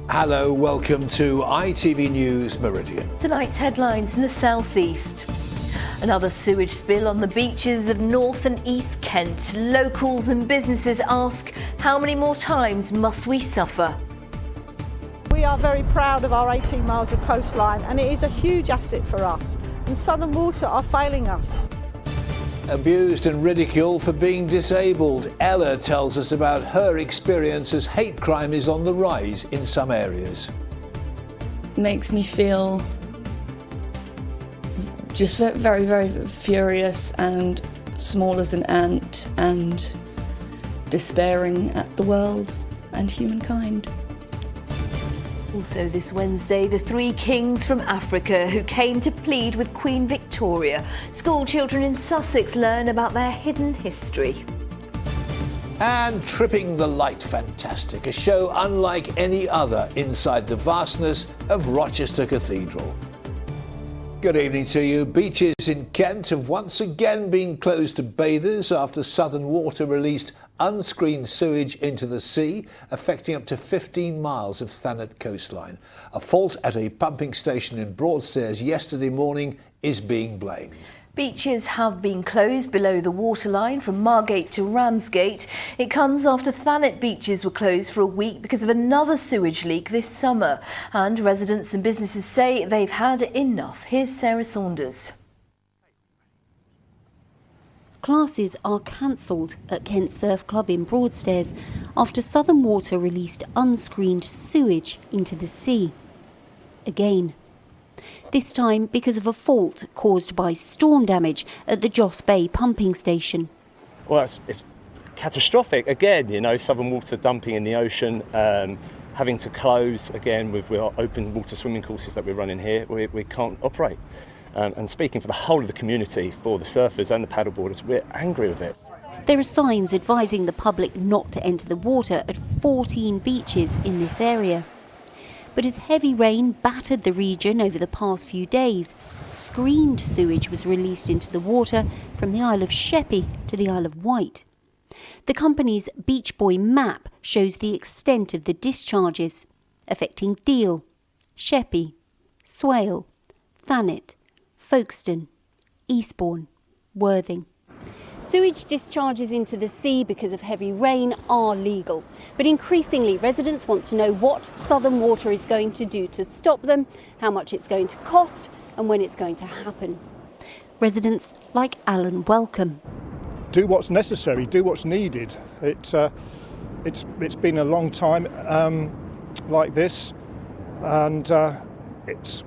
Hello, welcome to ITV News Meridian. Tonight's headlines in the southeast. Another sewage spill on the beaches of North and East Kent. Locals and businesses ask, how many more times must we suffer? We are very proud of our 18 miles of coastline, and it is a huge asset for us. And Southern Water are failing us. Abused and ridiculed for being disabled, Ella tells us about her experience as hate crime is on the rise in some areas. Makes me feel just very, very furious and small as an ant and despairing at the world and humankind. Also this Wednesday, the three kings from Africa who came to plead with Queen Victoria. School children in Sussex learn about their hidden history. And Tripping the Light Fantastic, a show unlike any other inside the vastness of Rochester Cathedral. Good evening to you. Beaches in Kent have once again been closed to bathers after Southern Water released unscreened sewage into the sea, affecting up to 15 miles of Thanet coastline. A fault at a pumping station in Broadstairs yesterday morning is being blamed. Beaches have been closed below the waterline from Margate to Ramsgate. It comes after Thanet beaches were closed for a week because of another sewage leak this summer. And residents and businesses say they've had enough. Here's Sarah Saunders. Classes are cancelled at Kent Surf Club in Broadstairs after Southern Water released unscreened sewage into the sea. Again. This time because of a fault caused by storm damage at the Joss Bay pumping station. Well, it's catastrophic. Again, you know, Southern Water dumping in the ocean, having to close again with our open water swimming courses that we're running here. We can't operate. And speaking for the whole of the community, for the surfers and the paddleboarders, we're angry with it. There are signs advising the public not to enter the water at 14 beaches in this area. But as heavy rain battered the region over the past few days, screened sewage was released into the water from the Isle of Sheppey to the Isle of Wight. The company's Beach Boy map shows the extent of the discharges, affecting Deal, Sheppey, Swale, Thanet, Folkestone, Eastbourne, Worthing. Sewage discharges into the sea because of heavy rain are legal, but increasingly residents want to know what Southern Water is going to do to stop them, how much it's going to cost and when it's going to happen. Residents like Alan welcome. Do what's necessary, do what's needed. It's been a long time like this, and it's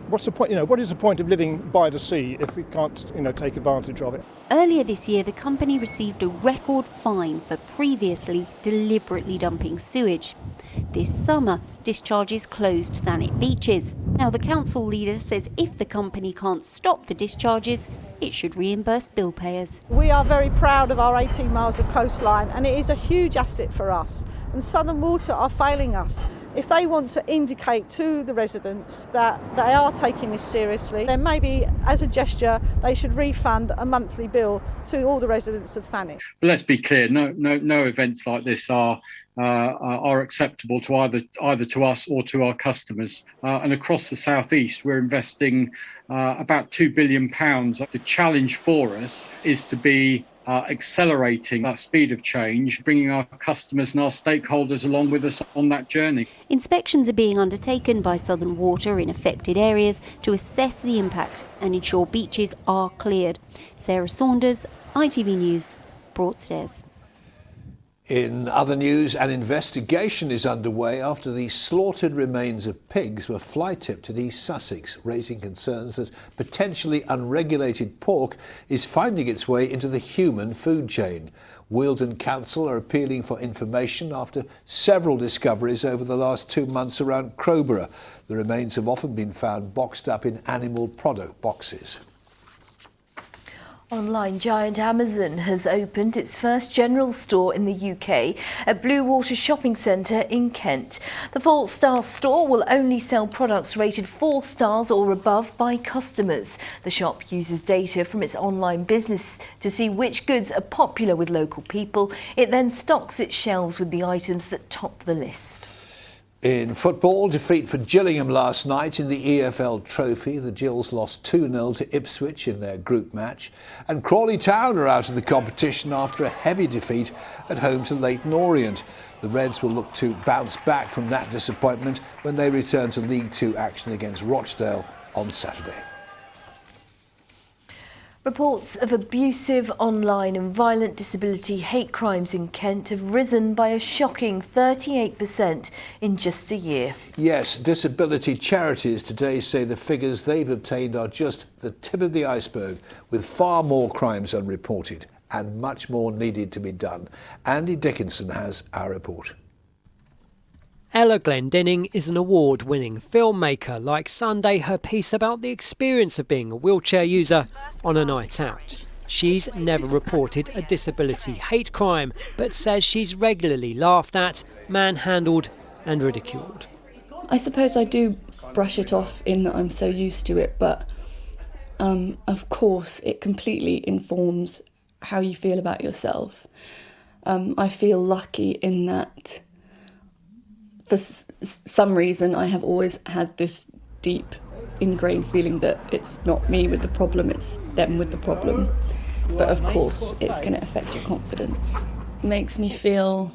what's the point? You know, what is the point of living by the sea if we can't, take advantage of it? Earlier this year, the company received a record fine for previously deliberately dumping sewage. This summer, discharges closed Thanet beaches. Now, the council leader says if the company can't stop the discharges, it should reimburse bill payers. We are very proud of our 18 miles of coastline, and it is a huge asset for us. And Southern Water are failing us. If they want to indicate to the residents that they are taking this seriously, then maybe as a gesture they should refund a monthly bill to all the residents of Thanet. But let's be clear, no events like this are acceptable to either to us or to our customers. And across the southeast, we're investing about £2 billion. The challenge for us is to be accelerating that speed of change, bringing our customers and our stakeholders along with us on that journey. Inspections are being undertaken by Southern Water in affected areas to assess the impact and ensure beaches are cleared. Sarah Saunders, ITV News, Broadstairs. In other news, an investigation is underway after the slaughtered remains of pigs were fly-tipped in East Sussex, raising concerns that potentially unregulated pork is finding its way into the human food chain. Wealdon Council are appealing for information after several discoveries over the last 2 months around Crowborough. The remains have often been found boxed up in animal product boxes. Online giant Amazon has opened its first general store in the UK at Blue Water Shopping Centre in Kent. The 4-star store will only sell products rated 4 stars or above by customers. The shop uses data from its online business to see which goods are popular with local people. It then stocks its shelves with the items that top the list. In football, defeat for Gillingham last night in the EFL Trophy. The Gills lost 2-0 to Ipswich in their group match. And Crawley Town are out of the competition after a heavy defeat at home to Leyton Orient. The Reds will look to bounce back from that disappointment when they return to League Two action against Rochdale on Saturday. Reports of abusive online and violent disability hate crimes in Kent have risen by a shocking 38% in just a year. Yes, disability charities today say the figures they've obtained are just the tip of the iceberg, with far more crimes unreported and much more needed to be done. Andy Dickinson has our report. Ella Glendinning is an award-winning filmmaker. Like Sunday, her piece about the experience of being a wheelchair user on a night out. She's never reported a disability hate crime, but says she's regularly laughed at, manhandled and ridiculed. I suppose I do brush it off in that I'm so used to it, but of course it completely informs how you feel about yourself. I feel lucky in that for some reason I have always had this deep ingrained feeling that it's not me with the problem, it's them with the problem. But of course it's going to affect your confidence. It makes me feel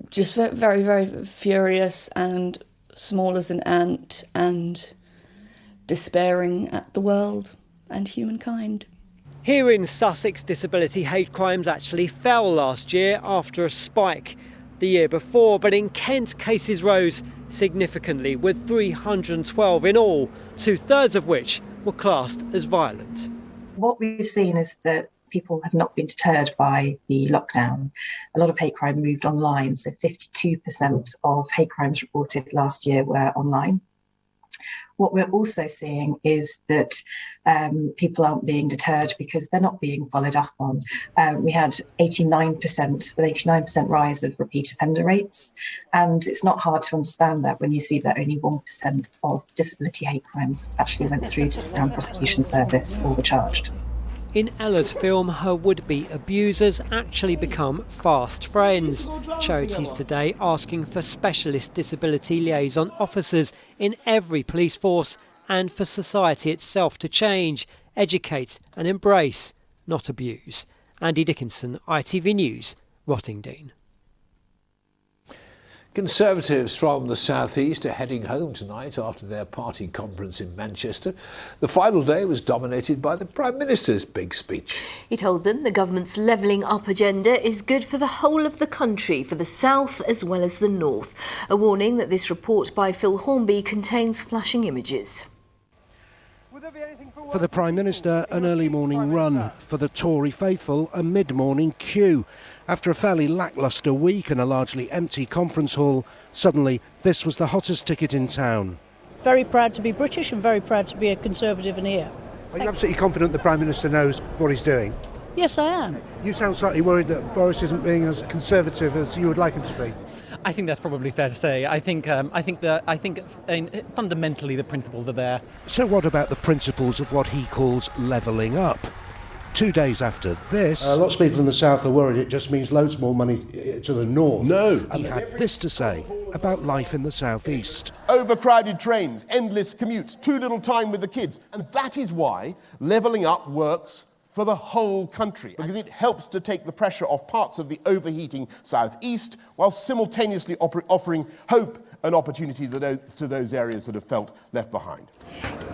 just very, very furious and small as an ant and despairing at the world and humankind. Here in Sussex, disability hate crimes actually fell last year after a spike the year before, but in Kent cases rose significantly, with 312 in all, 2/3 of which were classed as violent. What we've seen is that people have not been deterred by the lockdown. A lot of hate crime moved online, so 52% of hate crimes reported last year were online. What we're also seeing is that people aren't being deterred because they're not being followed up on. We had an 89% rise of repeat offender rates, and it's not hard to understand that when you see that only 1% of disability hate crimes actually went through to the Crown Prosecution Service or were charged. In Ella's film, her would-be abusers actually become fast friends. Charities today asking for specialist disability liaison officers in every police force and for society itself to change, educate and embrace, not abuse. Andy Dickinson, ITV News, Rottingdean. Conservatives from the South East are heading home tonight after their party conference in Manchester. The final day was dominated by the Prime Minister's big speech. He told them the government's levelling up agenda is good for the whole of the country, for the South as well as the North. A warning that this report by Phil Hornby contains flashing images. For the Prime Minister, an early morning run. For the Tory faithful, a mid-morning queue. After a fairly lacklustre week and a largely empty conference hall, suddenly this was the hottest ticket in town. Very proud to be British and very proud to be a Conservative in here. Are you absolutely confident the Prime Minister knows what he's doing? Yes, I am. You sound slightly worried that Boris isn't being as Conservative as you would like him to be. I think that's probably fair to say. I think fundamentally the principles are there. So what about the principles of what he calls levelling up? 2 days after this... lots of people in the South are worried it just means loads more money to the North. No. He had this to say about life in the South East. Overcrowded trains, endless commutes, too little time with the kids. And that is why levelling up works for the whole country, because it helps to take the pressure off parts of the overheating South East while simultaneously offering hope and opportunity to those areas that have felt left behind.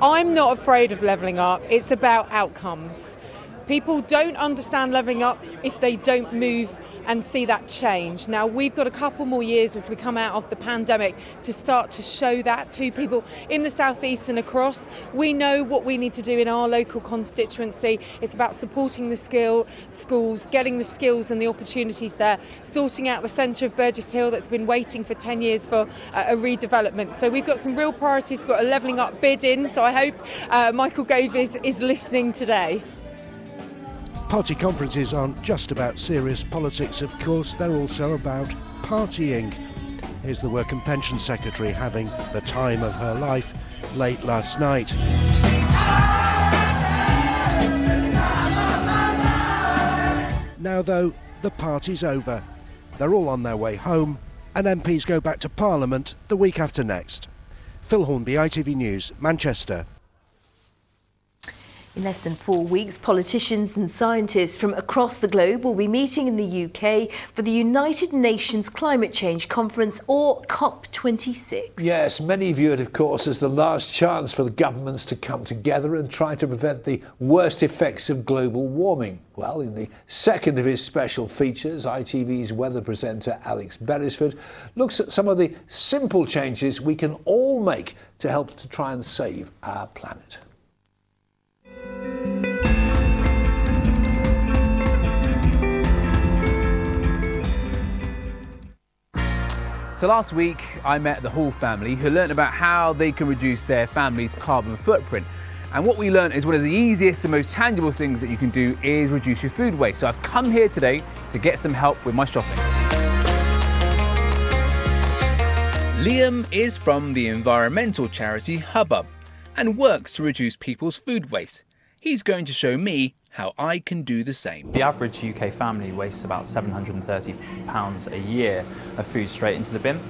I'm not afraid of levelling up. It's about outcomes. People don't understand levelling up if they don't move and see that change. Now, we've got a couple more years as we come out of the pandemic to start to show that to people in the South East and across. We know what we need to do in our local constituency. It's about supporting the schools, getting the skills and the opportunities there, sorting out the centre of Burgess Hill that's been waiting for 10 years for a redevelopment. So we've got some real priorities. We've got a levelling up bid in, so I hope Michael Gove is listening today. Party conferences aren't just about serious politics, of course, they're also about partying. Here's the Work and Pension Secretary having the time of her life late last night. Now, though, the party's over. They're all on their way home, and MPs go back to Parliament the week after next. Phil Hornby, ITV News, Manchester. In less than 4 weeks, politicians and scientists from across the globe will be meeting in the UK for the United Nations Climate Change Conference, or COP26. Yes, many view it, of course, as the last chance for the governments to come together and try to prevent the worst effects of global warming. Well, in the second of his special features, ITV's weather presenter Alex Beresford looks at some of the simple changes we can all make to help to try and save our planet. So last week I met the Hall family, who learned about how they can reduce their family's carbon footprint. And what we learned is one of the easiest and most tangible things that you can do is reduce your food waste. So I've come here today to get some help with my shopping. Liam is from the environmental charity Hubbub and works to reduce people's food waste. He's going to show me how I can do the same. The average UK family wastes about £730 a year of food straight into the bin.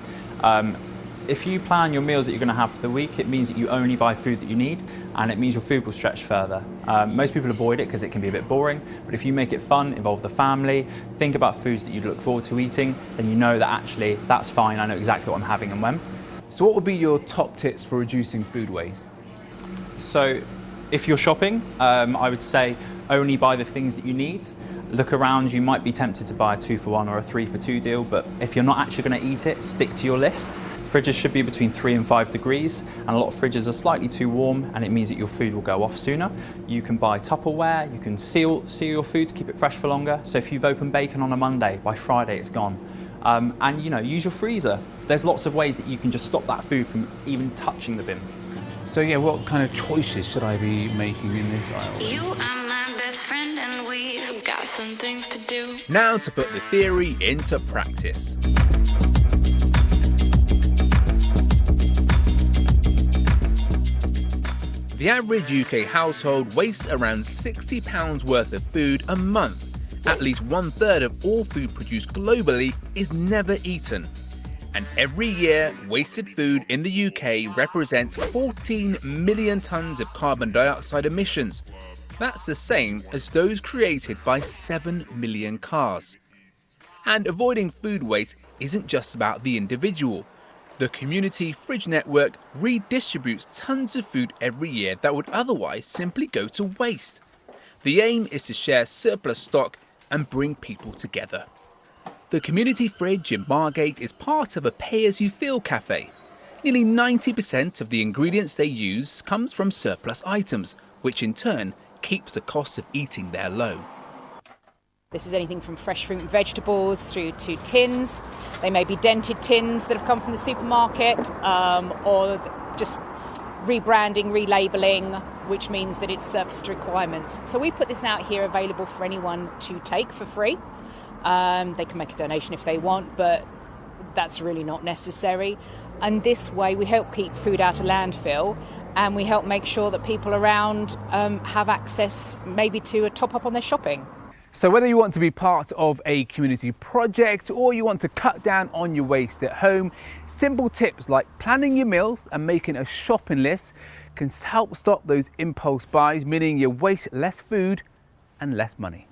If you plan your meals that you're going to have for the week, it means that you only buy food that you need, and it means your food will stretch further. Most people avoid it because it can be a bit boring, but if you make it fun, involve the family, think about foods that you look forward to eating, then you know that actually that's fine, I know exactly what I'm having and when. So what would be your top tips for reducing food waste? So if you're shopping, I would say only buy the things that you need. Look around, you might be tempted to buy a 2-for-1 or a 3-for-2 deal, but if you're not actually going to eat it, stick to your list. Fridges should be between 3 and 5 degrees, and a lot of fridges are slightly too warm, and it means that your food will go off sooner. You can buy Tupperware, you can seal your food to keep it fresh for longer. So if you've opened bacon on a Monday, by Friday it's gone. And use your freezer. There's lots of ways that you can just stop that food from even touching the bin. So yeah, what kind of choices should I be making in this aisle? You are my best friend and we've got some things to do. Now to put the theory into practice. The average UK household wastes around £60 worth of food a month. At least 1/3 of all food produced globally is never eaten. And every year, wasted food in the UK represents 14 million tonnes of carbon dioxide emissions. That's the same as those created by 7 million cars. And avoiding food waste isn't just about the individual. The community fridge network redistributes tons of food every year that would otherwise simply go to waste. The aim is to share surplus stock and bring people together. The community fridge in Margate is part of a pay-as-you-feel cafe. Nearly 90% of the ingredients they use comes from surplus items, which in turn keeps the cost of eating there low. This is anything from fresh fruit and vegetables through to tins. They may be dented tins that have come from the supermarket, or just rebranding, relabeling, which means that it's surplus to requirements. So we put this out here available for anyone to take for free. They can make a donation if they want, but that's really not necessary. And this way we help keep food out of landfill, and we help make sure that people around have access maybe to a top up on their shopping. So whether you want to be part of a community project or you want to cut down on your waste at home, simple tips like planning your meals and making a shopping list can help stop those impulse buys, meaning you waste less food and less money.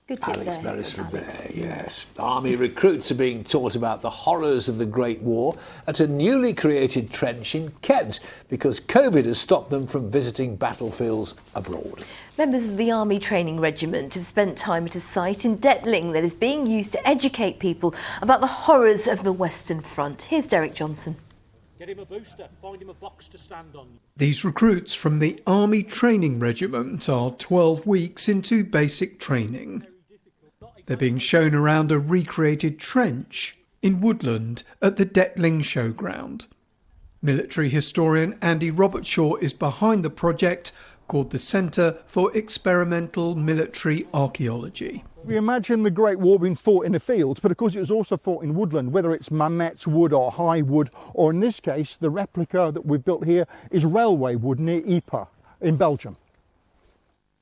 Good tips Alex there. Beresford there, yes. Army recruits are being taught about the horrors of the Great War at a newly created trench in Kent because COVID has stopped them from visiting battlefields abroad. Members of the Army Training Regiment have spent time at a site in Detling that is being used to educate people about the horrors of the Western Front. Here's Derek Johnson. Get him a booster, find him a box to stand on. These recruits from the Army Training Regiment are 12 weeks into basic training. They're being shown around a recreated trench in Woodland at the Detling Showground. Military historian Andy Robertshaw is behind the project called the Centre for Experimental Military Archaeology. We imagine the Great War being fought in the fields, but of course it was also fought in woodland, whether it's Mametz wood or high wood, or in this case, the replica that we've built here is railway wood near Ypres in Belgium.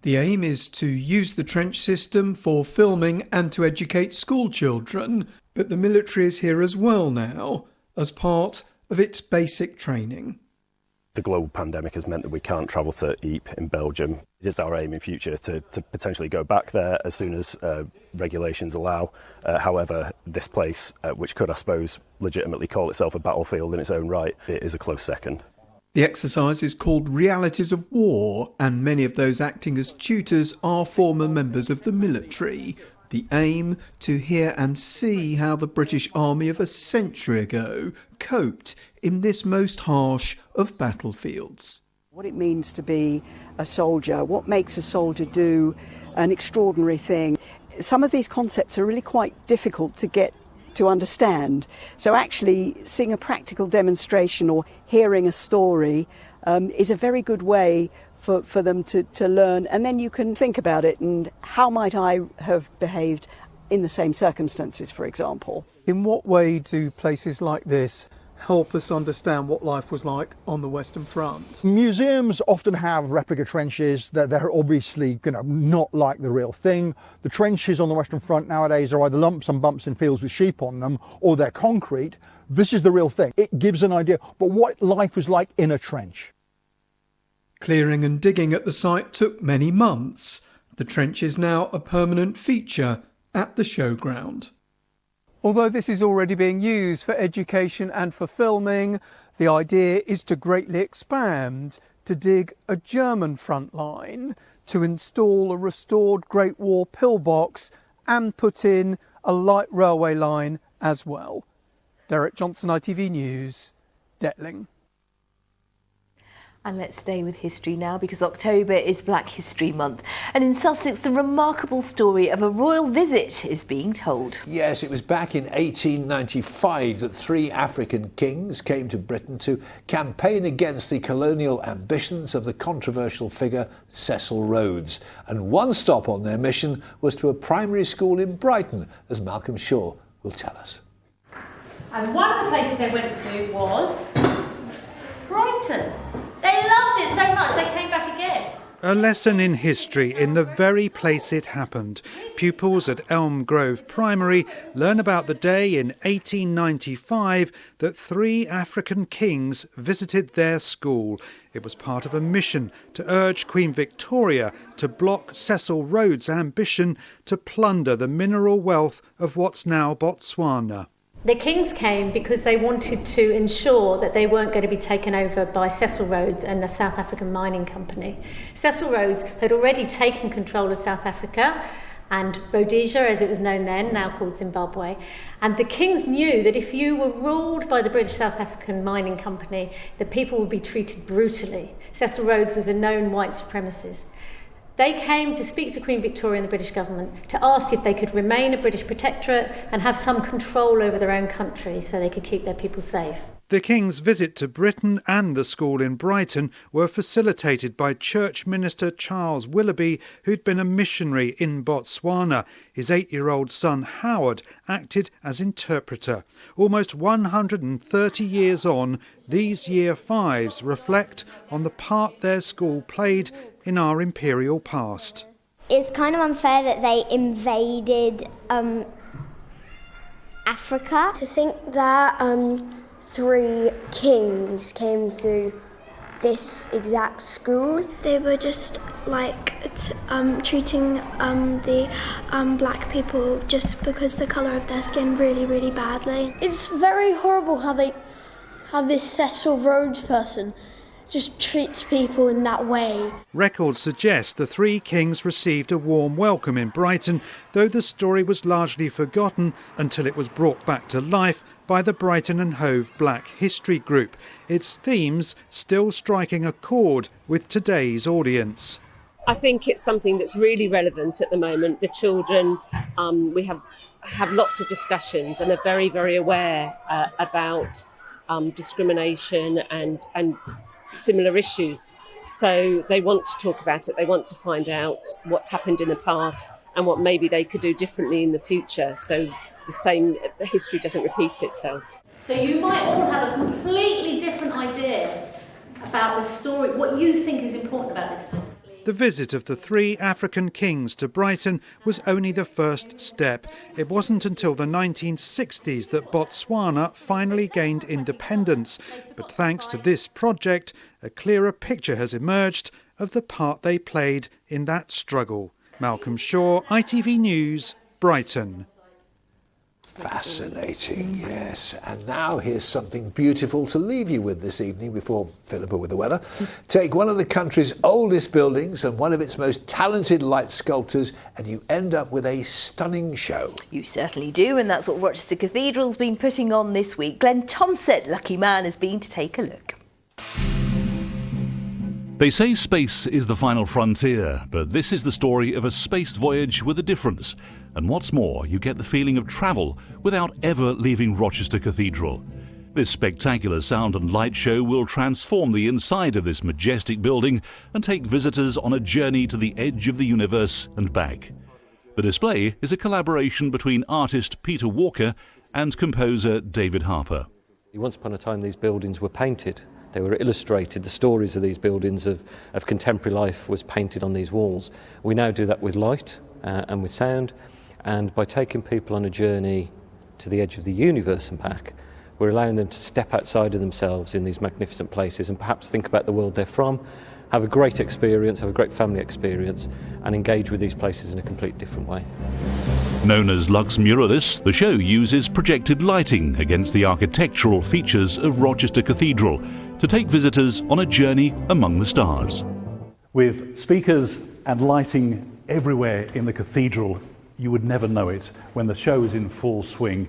The aim is to use the trench system for filming and to educate school children but the military is here as well now, as part of its basic training. The global pandemic has meant that we can't travel to Ypres in Belgium. It is our aim in future to potentially go back there as soon as regulations allow. However, this place, which could, I suppose, legitimately call itself a battlefield in its own right, it is a close second. The exercise is called Realities of War, and many of those acting as tutors are former members of the military. The aim, to hear and see how the British Army of a century ago coped in this most harsh of battlefields. What it means to be a soldier, what makes a soldier do an extraordinary thing. Some of these concepts are really quite difficult to get to understand. So actually seeing a practical demonstration or hearing a story is a very good way for them to learn, and then you can think about it and how might I have behaved in the same circumstances, for example. In what way do places like this help us understand what life was like on the Western Front? Museums often have replica trenches that they're obviously not like the real thing. The trenches on the Western Front nowadays are either lumps and bumps in fields with sheep on them, or they're concrete. This is the real thing. It gives an idea of what life was like in a trench. Clearing and digging at the site took many months. The trench is now a permanent feature at the showground. Although this is already being used for education and for filming, the idea is to greatly expand, to dig a German front line, to install a restored Great War pillbox and put in a light railway line as well. Derek Johnson, ITV News, Detling. And let's stay with history now, because October is Black History Month. And in Sussex, the remarkable story of a royal visit is being told. Yes, it was back in 1895 that 3 African kings came to Britain to campaign against the colonial ambitions of the controversial figure Cecil Rhodes. And one stop on their mission was to a primary school in Brighton, as Malcolm Shaw will tell us. And one of the places they went to was Brighton. They loved it so much they came back again. A lesson in history in the very place it happened. Pupils at Elm Grove Primary learn about the day in 1895 that 3 African kings visited their school. It was part of a mission to urge Queen Victoria to block Cecil Rhodes' ambition to plunder the mineral wealth of what's now Botswana. The kings came because they wanted to ensure that they weren't going to be taken over by Cecil Rhodes and the South African Mining Company. Cecil Rhodes had already taken control of South Africa and Rhodesia, as it was known then, now called Zimbabwe. And the kings knew that if you were ruled by the British South African Mining Company, the people would be treated brutally. Cecil Rhodes was a known white supremacist. They came to speak to Queen Victoria and the British government to ask if they could remain a British protectorate and have some control over their own country so they could keep their people safe. The King's visit to Britain and the school in Brighton were facilitated by Church Minister Charles Willoughby, who'd been a missionary in Botswana. His 8-year-old son Howard acted as interpreter. Almost 130 years on, these Year 5s reflect on the part their school played in our imperial past. It's kind of unfair that they invaded Africa. To think that 3 kings came to this exact school. They were just like treating the black people just because the colour of their skin really, really badly. It's very horrible how this Cecil Rhodes person just treats people in that way. Records suggest the 3 kings received a warm welcome in Brighton, though the story was largely forgotten until it was brought back to life by the Brighton and Hove Black History Group, its themes still striking a chord with today's audience. I think it's something that's really relevant at the moment. The children, we have lots of discussions and are very, very aware about discrimination and similar issues. So they want to talk about it, they want to find out what's happened in the past and what maybe they could do differently in the future, so the history doesn't repeat itself. So you might all have a completely different idea about the story, what you think is important about this story. The visit of the 3 African kings to Brighton was only the first step. It wasn't until the 1960s that Botswana finally gained independence. But thanks to this project, a clearer picture has emerged of the part they played in that struggle. Malcolm Shaw, ITV News, Brighton. Fascinating, yes. And now here's something beautiful to leave you with this evening before Philippa with the weather. Take one of the country's oldest buildings and one of its most talented light sculptors and you end up with a stunning show. You certainly do, and that's what Rochester Cathedral's been putting on this week. Glenn Thompson, lucky man, has been to take a look. They say space is the final frontier, but this is the story of a space voyage with a difference. And what's more, you get the feeling of travel without ever leaving Rochester Cathedral. This spectacular sound and light show will transform the inside of this majestic building and take visitors on a journey to the edge of the universe and back. The display is a collaboration between artist Peter Walker and composer David Harper. Once upon a time these buildings were painted. They were illustrated. The stories of these buildings of contemporary life was painted on these walls. We now do that with light and with sound, and by taking people on a journey to the edge of the universe and back, we're allowing them to step outside of themselves in these magnificent places and perhaps think about the world they're from, have a great experience, have a great family experience, and engage with these places in a completely different way. Known as Lux Muralis, the show uses projected lighting against the architectural features of Rochester Cathedral to take visitors on a journey among the stars. With speakers and lighting everywhere in the cathedral, you would never know it when the show is in full swing.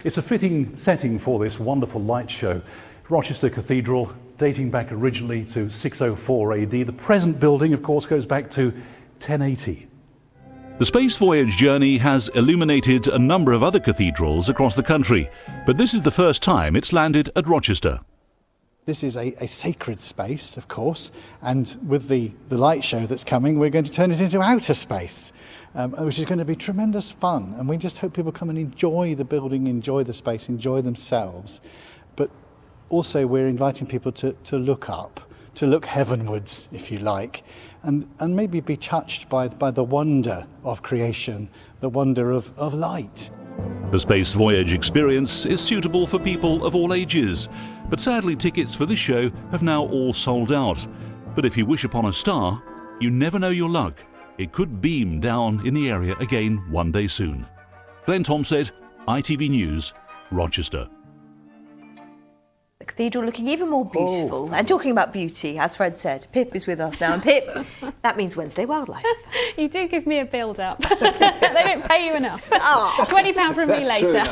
It's a fitting setting for this wonderful light show. Rochester Cathedral, dating back originally to 604 AD. The present building, of course, goes back to 1080. The space voyage journey has illuminated a number of other cathedrals across the country, but this is the first time it's landed at Rochester. This is a sacred space, of course, and with the light show that's coming, we're going to turn it into outer space, which is going to be tremendous fun. And we just hope people come and enjoy the building, enjoy the space, enjoy themselves. But also we're inviting people to look up, to look heavenwards, if you like, and maybe be touched by the wonder of creation, the wonder of light. The space voyage experience is suitable for people of all ages, but sadly tickets for this show have now all sold out. But if you wish upon a star, you never know your luck. It could beam down in the area again one day soon. Glenn Thompson, ITV News, Rochester. The cathedral looking even more beautiful. And talking about beauty, as Fred said, Pip is with us now. And Pip, that means Wednesday Wildlife. You do give me a build-up. They don't pay you enough. £20 from me later.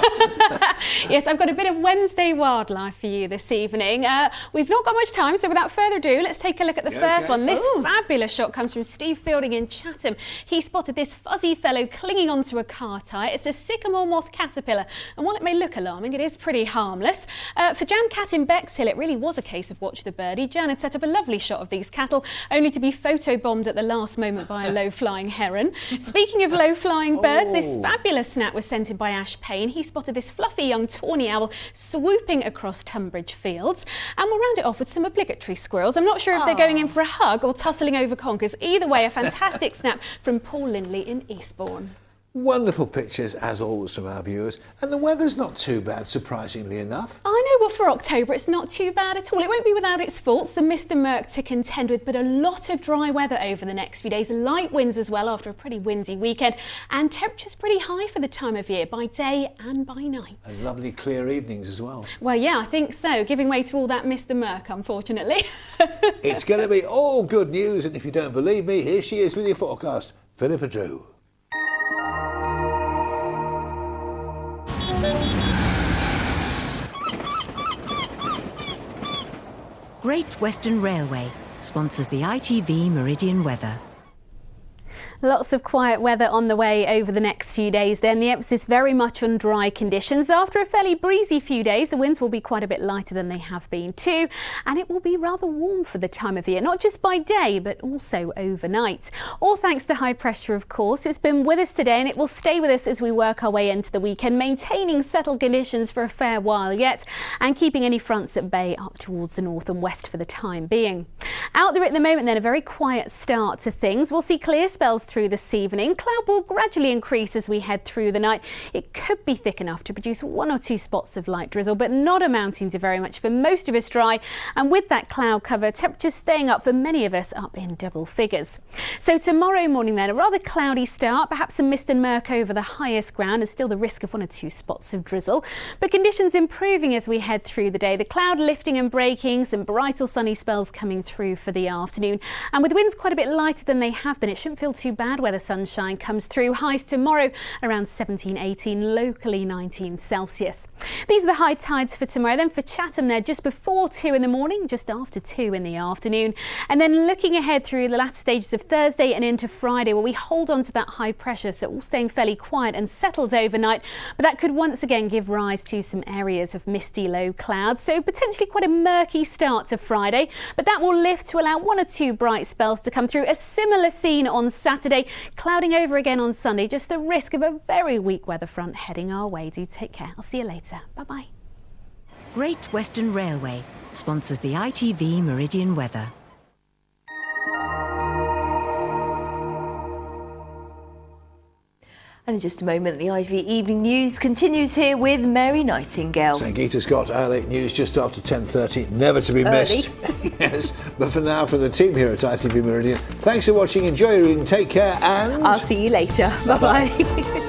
Yes, I've got a bit of Wednesday Wildlife for you this evening. We've not got much time, so without further ado, let's take a look at the first one. This fabulous shot comes from Steve Fielding in Chatham. He spotted this fuzzy fellow clinging onto a car tyre. It's a sycamore moth caterpillar, and while it may look alarming, it is pretty harmless. For Jan Cat in Bexhill, it really was a case of watch the birdie. Jan had set up a lovely shot of these cattle, only to be photobombed at the last moment by a low-flying heron. Speaking of low-flying birds, this fabulous snap was sent in by Ash Payne. He spotted this fluffy young tawny owl swooping across Tunbridge Fields. And we'll round it off with some obligatory squirrels. I'm not sure if they're going in for a hug or tussling over conkers. Either way, a fantastic snap from Paul Lindley in Eastbourne. Wonderful pictures, as always, from our viewers. And the weather's not too bad, surprisingly enough. I know, well, for October, it's not too bad at all. It won't be without its faults, some mist and murk to contend with, but a lot of dry weather over the next few days. Light winds as well after a pretty windy weekend. And temperatures pretty high for the time of year, by day and by night. And lovely clear evenings as well. Well, yeah, I think so. Giving way to all that mist and murk, unfortunately. It's going to be all good news. And if you don't believe me, here she is with your forecast, Philippa Drew. Great Western Railway sponsors the ITV Meridian weather. Lots of quiet weather on the way over the next few days then. The emphasis very much on dry conditions. After a fairly breezy few days, the winds will be quite a bit lighter than they have been too, and it will be rather warm for the time of year, not just by day but also overnight. All thanks to high pressure, of course. It's been with us today and it will stay with us as we work our way into the weekend, maintaining settled conditions for a fair while yet and keeping any fronts at bay up towards the north and west for the time being. Out there at the moment then, a very quiet start to things. We'll see clear spells through this evening. Cloud will gradually increase as we head through the night. It could be thick enough to produce 1 or 2 spots of light drizzle, but not amounting to very much. For most of us dry, and with that cloud cover, temperatures staying up for many of us up in double figures. So tomorrow morning then, a rather cloudy start, perhaps some mist and murk over the highest ground, and still the risk of 1 or 2 spots of drizzle. But conditions improving as we head through the day. The cloud lifting and breaking, some bright or sunny spells coming through for the afternoon. And with winds quite a bit lighter than they have been, it shouldn't feel too bad where the sunshine comes through. Highs tomorrow around 17, 18, locally 19 Celsius. These are the high tides for tomorrow. Then for Chatham there, just before 2 in the morning, just after 2 in the afternoon. And then looking ahead through the latter stages of Thursday and into Friday, where we hold on to that high pressure, so all staying fairly quiet and settled overnight. But that could once again give rise to some areas of misty low clouds. So potentially quite a murky start to Friday, but that will lift to allow 1 or 2 bright spells to come through. A similar scene on Saturday, clouding over again on Sunday. Just the risk of a very weak weather front heading our way. Do take care. I'll see you later. Bye-bye. Great Western Railway sponsors the ITV Meridian weather. And in just a moment, the ITV Evening News continues here with Mary Nightingale. St Gita's got our late news just after 10:30, never to be missed. Yes, but for now, from the team here at ITV Meridian, thanks for watching, enjoy your evening, take care, and... I'll see you later. Bye-bye.